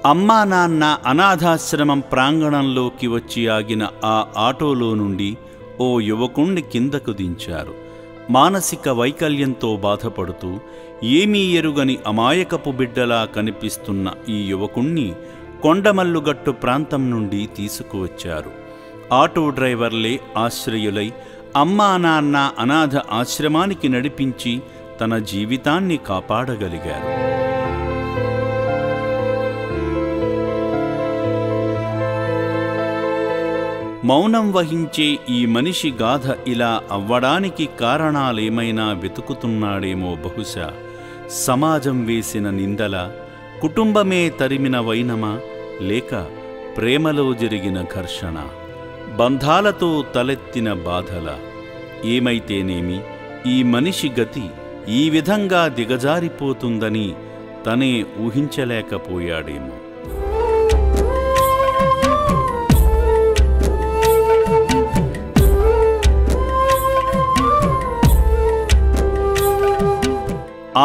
అమ్మా నాన్న అనాథాశ్రమం ప్రాంగణంలోకి వచ్చి ఆగిన ఆ ఆటోలో నుండి ఓ యువకుణ్ణి కిందకు దించారు. మానసిక వైకల్యంతో బాధపడుతూ ఏమీ ఎరుగని అమాయకపు బిడ్డలా కనిపిస్తున్న ఈ యువకుణ్ణి కొండమల్లుగట్టు ప్రాంతం నుండి తీసుకువచ్చారు. ఆటో డ్రైవర్లే ఆశ్రయులై అమ్మా నాన్న అనాథ ఆశ్రమానికి నడిపించి తన జీవితాన్ని కాపాడగలిగారు. మౌనం వహించే ఈ మనిషి గాథ ఇలా అవ్వడానికి కారణాలేమైనా వెతుకుతున్నాడేమో బహుశా. సమాజం వేసిన నిందల, కుటుంబమే తరిమిన వైనమా, లేక ప్రేమలో జరిగిన ఘర్షణ, బంధాలతో తలెత్తిన బాధల? ఏమైతేనేమి ఈ మనిషి గతి ఈ విధంగా దిగజారిపోతుందని తనే ఊహించలేకపోయాడేమో.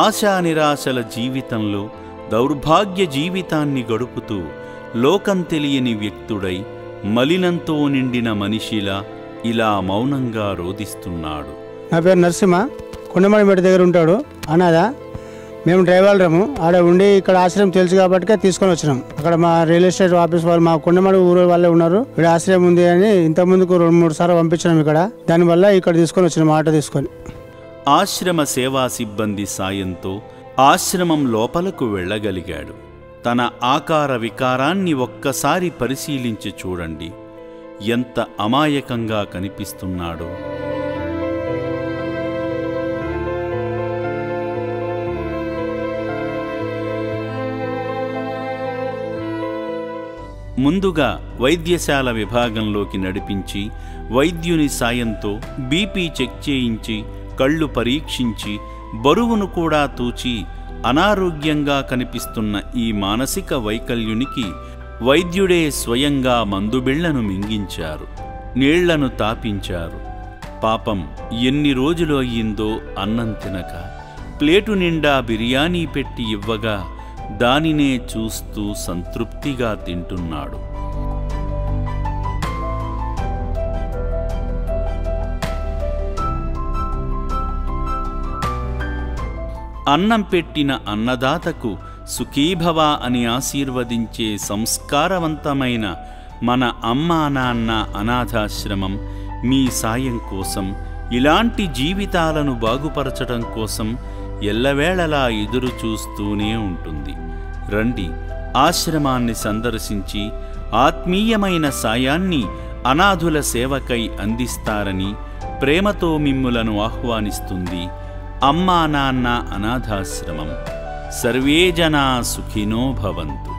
ఆశా నిరాశల జీవితంలో దౌర్భాగ్య జీవితాన్ని గడుపుతూ లోకం తెలియని వ్యక్తుడై మలినంతో నిండిన మనిషిలా ఇలా మౌనంగా రోదిస్తున్నాడు. నా పేరు నరసింహ, కొండమడిమెట దగ్గర ఉంటాడు అనాథ. మేము డ్రైవర్లము. ఆడ ఉండి ఇక్కడ ఆశ్రయం తెలుసు కాబట్టి తీసుకొని వచ్చినాం. అక్కడ మా రియల్ ఎస్టేట్ ఆఫీస్ వాళ్ళు, మా కొండమడి ఊరు వాళ్ళే ఉన్నారు. ఇక్కడ ఆశ్రయం ఉంది అని ఇంతకుముందుకు 2-3 సార్లు పంపించినాం ఇక్కడ. దానివల్ల ఇక్కడ తీసుకొని వచ్చినాం ఆటో తీసుకొని. ఆశ్రమ సేవా సిబ్బంది సాయంతో ఆశ్రమం లోపలకు వెళ్ళగలిగాడు. తన ఆకార వికారాన్ని ఒక్కసారి పరిశీలించి చూడండి, ఎంత అమాయకంగా కనిపిస్తున్నాడో. ముందుగా వైద్యశాల విభాగంలోకి నడిపించి వైద్యుని సాయంతో బీపీ చెక్ చేయించి, కళ్ళు పరీక్షించి, బరువును కూడా తూచి అనారోగ్యంగా కనిపిస్తున్న ఈ మానసిక వైకల్యునికి వైద్యుడే స్వయంగా మందుబిళ్లను మింగించారు, నీళ్లను తాపించారు. పాపం ఎన్ని రోజులు అయ్యిందో అన్నం తినక. ప్లేటు నిండా బిర్యానీ పెట్టి ఇవ్వగా దానినే చూస్తూ సంతృప్తిగా తింటున్నాడు. అన్నం పెట్టిన అన్నదాతకు సుఖీభవ అని ఆశీర్వదించే సంస్కారవంతమైన మన అమ్మా నాన్న అనాథాశ్రమం మీ సాయం కోసం, ఇలాంటి జీవితాలను బాగుపరచడం కోసం ఎల్లవేళలా ఎదురు చూస్తూనే ఉంటుంది. రండి, ఆశ్రమాన్ని సందర్శించి ఆత్మీయమైన సాయాన్ని అనాథుల సేవకై అందిస్తారని ప్రేమతో మిమ్ములను ఆహ్వానిస్తుంది అమ్మా నాన్న అనాథాశ్రమం. సర్వే జనా సుఖినో భవంతు.